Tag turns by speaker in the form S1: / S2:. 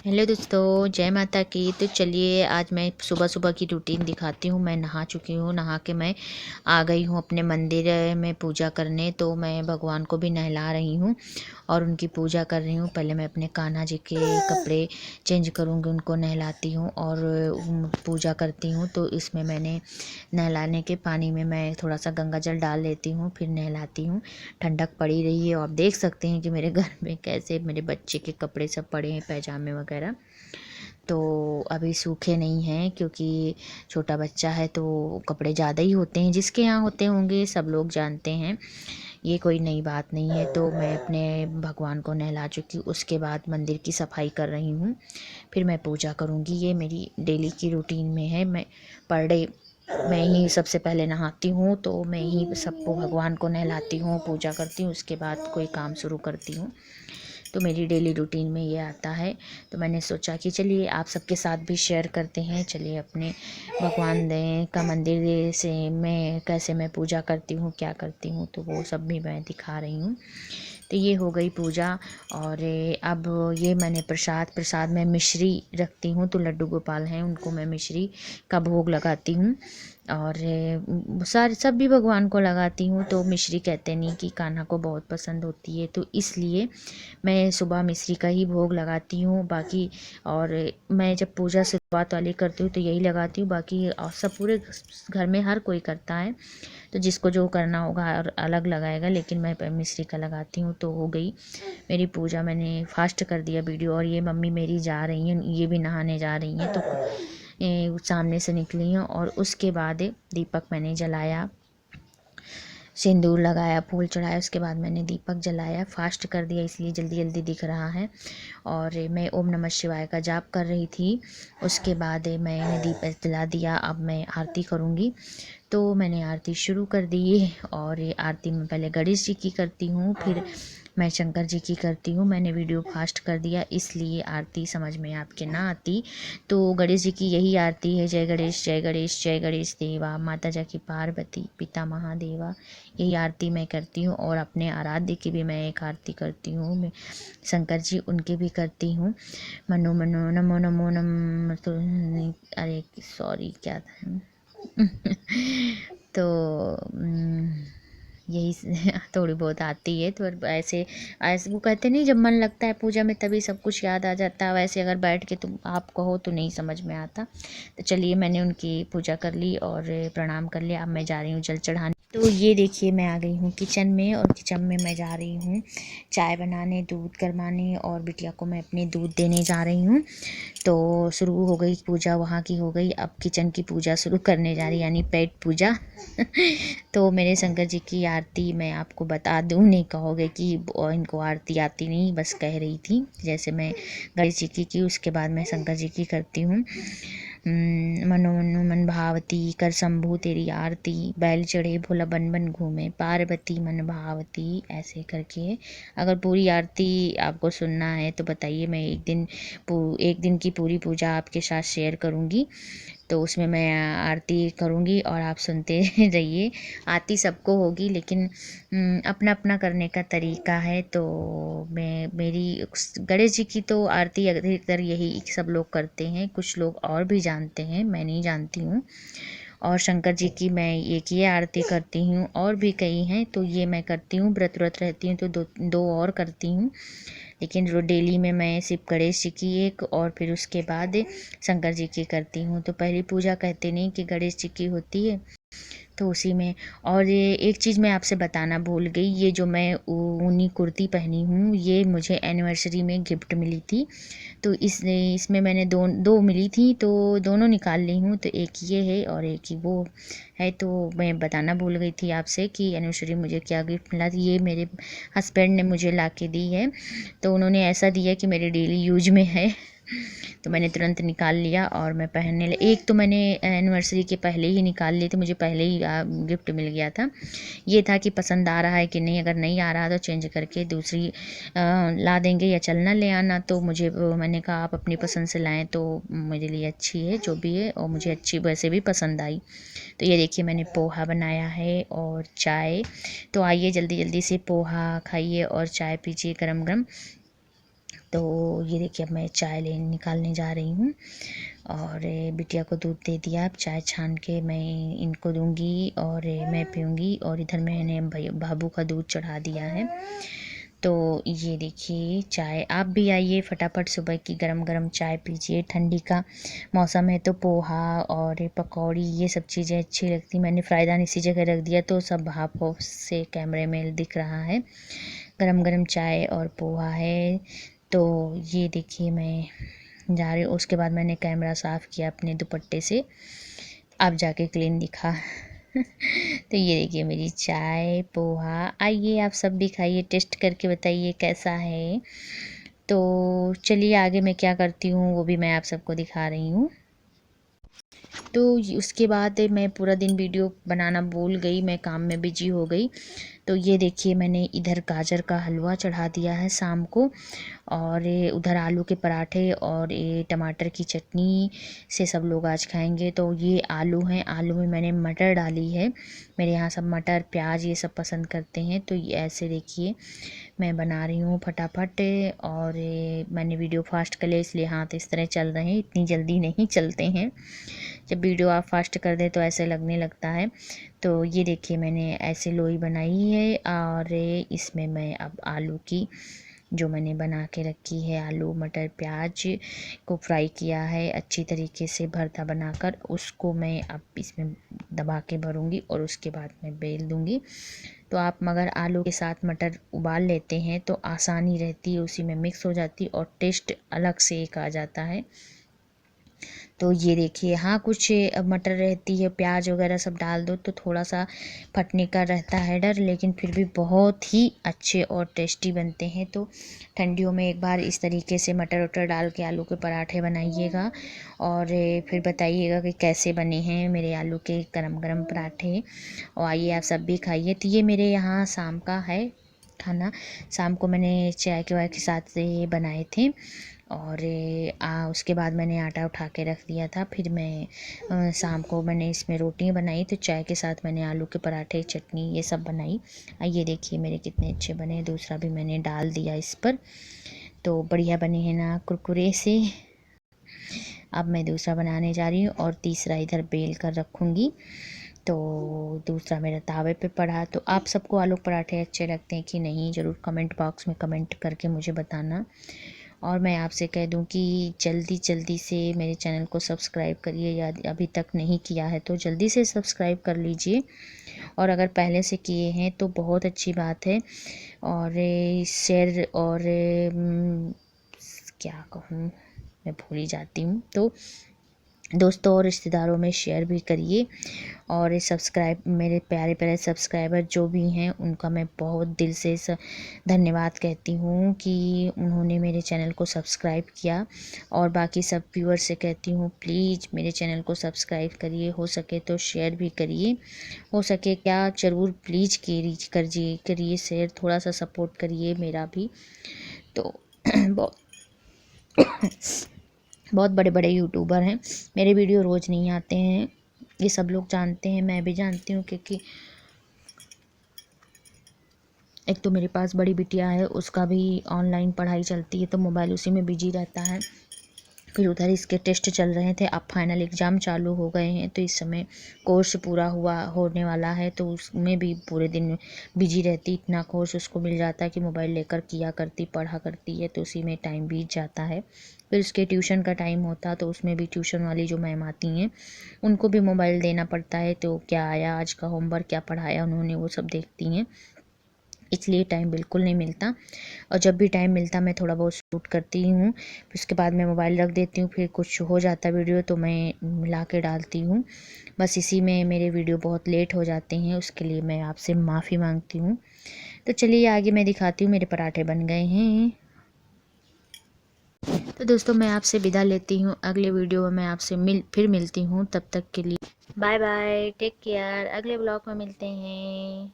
S1: Hello दोस्तों, जय माता की। तो चलिए आज मैं सुबह सुबह की रूटीन दिखाती हूँ। मैं नहा चुकी हूँ, नहा के मैं आ गई हूँ अपने मंदिर में पूजा करने। तो मैं भगवान को भी नहला रही हूँ और उनकी पूजा कर रही हूँ। पहले मैं अपने कान्हा जी के कपड़े चेंज करूँगी, उनको नहलाती हूँ और पूजा करती हूँ। तो इसमें मैंने नहलाने के पानी में मैं थोड़ा सा गंगा जल डाल लेती हूँ, फिर नहलाती हूँ। ठंडक पड़ी रही है और आप देख सकते हैं कि मेरे घर में कैसे मेरे बच्चे के कपड़े सब पड़े हैं, पैजामे वगैरह। तो अभी सूखे नहीं हैं क्योंकि छोटा बच्चा है तो कपड़े ज़्यादा ही होते हैं। जिसके यहाँ होते होंगे सब लोग जानते हैं, ये कोई नई बात नहीं है। तो मैं अपने भगवान को नहला चुकी, उसके बाद मंदिर की सफाई कर रही हूँ, फिर मैं पूजा करूँगी। ये मेरी डेली की रूटीन में है। मैं पर डे मैं ही सबसे पहले नहाती हूँ, तो मैं ही सबको भगवान को नहलाती हूँ, पूजा करती हूँ, उसके बाद कोई काम शुरू करती हूँ। तो मेरी डेली रूटीन में ये आता है। तो मैंने सोचा कि चलिए आप सबके साथ भी शेयर करते हैं। चलिए अपने भगवान का मंदिर से मैं कैसे मैं पूजा करती हूँ, क्या करती हूँ, तो वो सब भी मैं दिखा रही हूँ। तो ये हो गई पूजा। और अब ये मैंने प्रसाद में मिश्री रखती हूँ। तो लड्डू गोपाल हैं, उनको मैं मिश्री का भोग लगाती हूँ और सारे सब भी भगवान को लगाती हूँ। तो मिश्री कहते नहीं कि कान्हा को बहुत पसंद होती है, तो इसलिए मैं सुबह मिश्री का ही भोग लगाती हूँ। बाकी और मैं जब पूजा शुरुआत वाली करती हूँ तो यही लगाती हूँ। बाकी और सब पूरे घर में हर कोई करता है, तो जिसको जो करना होगा और अलग लगाएगा, लेकिन मैं मिश्री का लगाती हूँ। तो हो गई मेरी पूजा, मैंने फास्ट कर दिया वीडियो। और ये मम्मी मेरी जा रही हैं, ये भी नहाने जा रही हैं, तो सामने से निकली हैं। और उसके बाद दीपक मैंने जलाया, सिंदूर लगाया, फूल चढ़ाया, उसके बाद मैंने दीपक जलाया। फास्ट कर दिया इसलिए जल्दी जल्दी दिख रहा है। और मैं ओम नमः शिवाय का जाप कर रही थी। उसके बाद मैंने दीपक जला दिया। अब मैं आरती करूँगी। तो मैंने आरती शुरू कर दी। और ये आरती में पहले गणेश जी की करती हूँ, फिर मैं शंकर जी की करती हूँ। मैंने वीडियो फास्ट कर दिया इसलिए आरती समझ में आपके ना आती। तो गणेश जी की यही आरती है, जय गणेश जय गणेश जय गणेश देवा, माता जा की पार्वती पिता महादेवा। यही आरती मैं करती हूँ। और अपने आराध्य की भी मैं एक आरती करती हूँ, मैं शंकर जी उनकी भी करती हूँ। मनो मनो नमो नमो नम, तो अरे सॉरी क्या था तो यही थोड़ी बहुत आती है। तो ऐसे ऐसे वो कहते नहीं, जब मन लगता है पूजा में तभी सब कुछ याद आ जाता है। वैसे अगर बैठ के तुम आप कहो तो नहीं समझ में आता। तो चलिए मैंने उनकी पूजा कर ली और प्रणाम कर लिया। अब मैं जा रही हूँ जल चढ़ाने। तो ये देखिए मैं आ गई हूँ किचन में, और किचन में मैं जा रही हूँ चाय बनाने, दूध गरमाने, और बिटिया को मैं अपने दूध देने जा रही हूँ। तो शुरू हो गई पूजा, वहाँ की हो गई। अब किचन की पूजा शुरू करने जा रही, यानी पेट पूजा तो मेरे शंकर जी की आरती मैं आपको बता दूँ, नहीं कहोगे कि इनको आरती आती नहीं, बस कह रही थी। जैसे मैं गणेश जी की उसके बाद मैं शंकर जी की करती हूँ। मनो मनो मन भावती कर शंभू तेरी आरती, बैल चढ़े भोला बन बन घूमे पार्वती मन भावती, ऐसे करके। अगर पूरी आरती आपको सुनना है तो बताइए, मैं एक दिन की पूरी पूजा आपके साथ शेयर करूँगी। तो उसमें मैं आरती करूँगी और आप सुनते रहिए। आरती सबको होगी, लेकिन अपना अपना करने का तरीका है। तो मैं मेरी गणेश जी की तो आरती अधिकतर यही सब लोग करते हैं, कुछ लोग और भी जानते हैं, मैं नहीं जानती हूँ। और शंकर जी की मैं एक ये आरती करती हूँ, और भी कई हैं तो ये मैं करती हूँ। व्रत रहती हूँ तो दो और करती हूँ, लेकिन डेली में मैं सिर्फ गणेश जी की एक, और फिर उसके बाद शंकर जी की करती हूँ। तो पहली पूजा कहते नहीं कि गणेश जी की होती है, तो उसी में। और ये एक चीज़ मैं आपसे बताना भूल गई, ये जो मैं ऊनी कुर्ती पहनी हूँ ये मुझे एनिवर्सरी में गिफ्ट मिली थी। तो इसमें मैंने दो मिली थी, तो दोनों निकाल ली हूँ। तो एक ये है और एक ही वो है। तो मैं बताना भूल गई थी आपसे कि एनिवर्सरी मुझे क्या गिफ्ट मिला। ये मेरे हस्बैंड ने मुझे ला के दी है। तो उन्होंने ऐसा दिया कि मेरे डेली यूज में है तो मैंने तुरंत निकाल लिया और मैं पहनने लगी। एक तो मैंने एनिवर्सरी के पहले ही निकाल ली थी, मुझे पहले ही गिफ्ट मिल गया था। ये था कि पसंद आ रहा है कि नहीं, अगर नहीं आ रहा तो चेंज करके दूसरी ला देंगे, या चलना ले आना। तो मैंने कहा आप अपनी पसंद से लाएं तो मेरे लिए अच्छी है जो भी है, और मुझे अच्छी वैसे भी पसंद आई। तो ये देखिए मैंने पोहा बनाया है और चाय। तो आइए जल्दी जल्दी से पोहा खाइए और चाय पीजिए गरम गरम। तो ये देखिए अब मैं चाय निकालने जा रही हूँ और बिटिया को दूध दे दिया। अब चाय छान के मैं इनको दूंगी और मैं पीऊँगी। और इधर मैंने बाबू का दूध चढ़ा दिया है। तो ये देखिए चाय, आप भी आइए फटाफट सुबह की गरम गरम चाय पीजिए। ठंडी का मौसम है तो पोहा और पकौड़ी ये सब चीज़ें अच्छी लगती। मैंने फ्राइदान इसी जगह रख दिया तो सब भाप से कैमरे में दिख रहा है। गरम गरम चाय और पोहा है। तो ये देखिए मैं जा रही हूँ। उसके बाद मैंने कैमरा साफ़ किया अपने दुपट्टे से, अब जाके क्लीन दिखा। तो ये देखिए मेरी चाय पोहा, आइए आप सब भी खाइए, टेस्ट करके बताइए कैसा है। तो चलिए आगे मैं क्या करती हूँ वो भी मैं आप सबको दिखा रही हूँ। तो उसके बाद मैं पूरा दिन वीडियो बनाना भूल गई, मैं काम में बिजी हो गई। तो ये देखिए मैंने इधर गाजर का हलवा चढ़ा दिया है शाम को, और उधर आलू के पराठे और ये टमाटर की चटनी से सब लोग आज खाएंगे। तो ये आलू हैं, आलू में मैंने मटर डाली है। मेरे यहाँ सब मटर प्याज ये सब पसंद करते हैं। तो ये ऐसे देखिए मैं बना रही हूँ फटाफट। और मैंने वीडियो फास्ट कर लिया इसलिए हाथ इस तरह चल रहे हैं, इतनी जल्दी नहीं चलते हैं। जब वीडियो आप फास्ट कर दें तो ऐसे लगने लगता है। तो ये देखिए मैंने ऐसे लोई बनाई है और इसमें मैं अब आलू की जो मैंने बना के रखी है, आलू मटर प्याज को फ्राई किया है अच्छी तरीके से भरता बनाकर, उसको मैं अब इसमें दबा के भरूंगी और उसके बाद मैं बेल दूंगी। तो आप मगर आलू के साथ मटर उबाल लेते हैं तो आसानी रहती है, उसी में मिक्स हो जाती और टेस्ट अलग से एक आ जाता है। तो ये देखिए हाँ कुछ मटर रहती है, प्याज वगैरह सब डाल दो तो थोड़ा सा फटने का रहता है डर, लेकिन फिर भी बहुत ही अच्छे और टेस्टी बनते हैं। तो ठंडियों में एक बार इस तरीके से मटर वटर डाल के आलू के पराठे बनाइएगा और फिर बताइएगा कि कैसे बने हैं मेरे आलू के गरम गरम पराठे। और आइए आप सब भी खाइए। तो ये मेरे यहाँ शाम का है खाना, शाम को मैंने चाय के साथ ये बनाए थे। और उसके बाद मैंने आटा उठा के रख दिया था। फिर मैं शाम को मैंने इसमें रोटियां बनाई, तो चाय के साथ मैंने आलू के पराठे चटनी ये सब बनाई। ये देखिए मेरे कितने अच्छे बने, दूसरा भी मैंने डाल दिया इस पर। तो बढ़िया बने हैं ना कुरकुरे से। अब मैं दूसरा बनाने जा रही हूँ और तीसरा इधर बेल कर रखूँगी। तो दूसरा मेरा तावे पे पड़ा। तो आप सबको आलू पराठे अच्छे लगते हैं कि नहीं, ज़रूर कमेंट बॉक्स में कमेंट करके मुझे बताना। और मैं आपसे कह दूं कि जल्दी जल्दी से मेरे चैनल को सब्सक्राइब करिए, या अभी तक नहीं किया है तो जल्दी से सब्सक्राइब कर लीजिए। और अगर पहले से किए हैं तो बहुत अच्छी बात है। और शेयर और क्या कहूँ मैं भूल ही जाती हूँ। तो दोस्तों और रिश्तेदारों में शेयर भी करिए। और सब्सक्राइब मेरे प्यारे प्यारे सब्सक्राइबर जो भी हैं उनका मैं बहुत दिल से धन्यवाद कहती हूँ कि उन्होंने मेरे चैनल को सब्सक्राइब किया। और बाकी सब व्यूअर से कहती हूँ प्लीज़ मेरे चैनल को सब्सक्राइब करिए, हो सके तो शेयर भी करिए, हो सके क्या ज़रूर प्लीज़ करिए शेयर, थोड़ा सा सपोर्ट करिए मेरा भी। तो बहुत बहुत बड़े बड़े यूट्यूबर हैं, मेरे वीडियो रोज़ नहीं आते हैं, ये सब लोग जानते हैं, मैं भी जानती हूँ। क्योंकि एक तो मेरे पास बड़ी बिटिया है, उसका भी ऑनलाइन पढ़ाई चलती है तो मोबाइल उसी में बिजी रहता है। फिर उधर इसके टेस्ट चल रहे थे, अब फाइनल एग्ज़ाम चालू हो गए हैं तो इस समय कोर्स पूरा होने वाला है, तो उसमें भी पूरे दिन बिजी रहती। इतना कोर्स उसको मिल जाता है कि मोबाइल लेकर किया करती, पढ़ा करती है, तो उसी में टाइम बीत जाता है। फिर उसके ट्यूशन का टाइम होता तो उसमें भी ट्यूशन वाली जो मैम आती हैं उनको भी मोबाइल देना पड़ता है। तो क्या आया आज का होमवर्क, क्या पढ़ाया उन्होंने, वो सब देखती हैं, इसलिए टाइम बिल्कुल नहीं मिलता। और जब भी टाइम मिलता मैं थोड़ा बहुत शूट करती हूँ, फिर उसके बाद मैं मोबाइल रख देती हूँ। फिर कुछ हो जाता वीडियो तो मैं मिला के डालती हूँ, बस इसी में मेरे वीडियो बहुत लेट हो जाते हैं, उसके लिए मैं आपसे माफ़ी मांगती हूँ। तो चलिए आगे मैं दिखाती हूँ, मेरे पराठे बन गए हैं। तो दोस्तों मैं आपसे विदा लेती हूँ, अगले वीडियो में मैं आपसे फिर मिलती हूँ। तब तक के लिए बाय बाय, टेक केयर, अगले ब्लॉग में मिलते हैं।